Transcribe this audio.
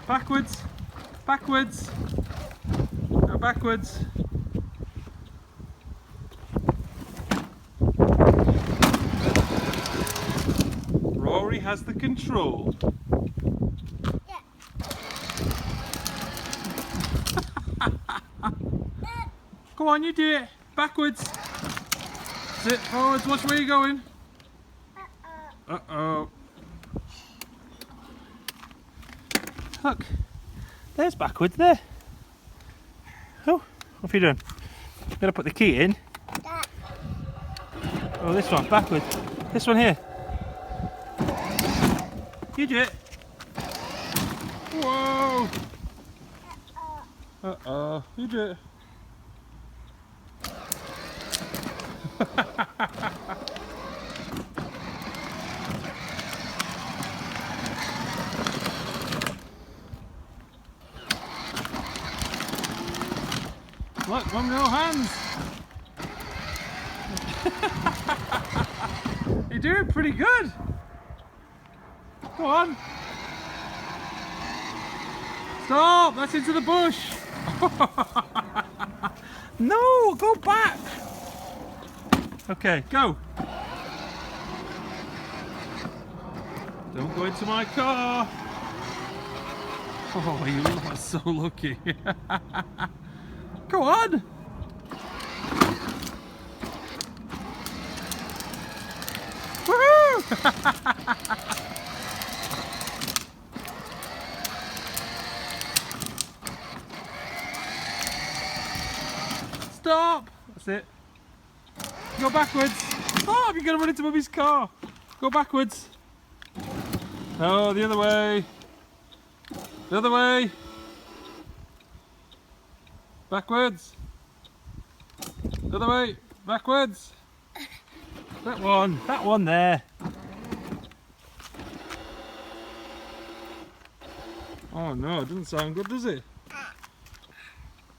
Backwards. Backwards. Go backwards. Rory has the control. Go on, you do it. Backwards. Sit forwards. Watch where you're going. Uh-oh. Look. There's backwards there. Oh, what are you doing? You've got to put the key in. Oh, this one. Backwards. This one here. You do it. Whoa. Uh-oh. You do it. Look, Mum, no hands. You're doing pretty good. Go on. Stop, that's into the bush. No, go back. Okay, go. Don't go into my car. Oh, you are so lucky. Go on. Woohoo! Stop. That's it. Go backwards. Stop, you're going to run into Mummy's car. Go backwards. Oh, the other way. The other way. Backwards. The other way. Backwards. That one there. Oh no, it doesn't sound good, does it?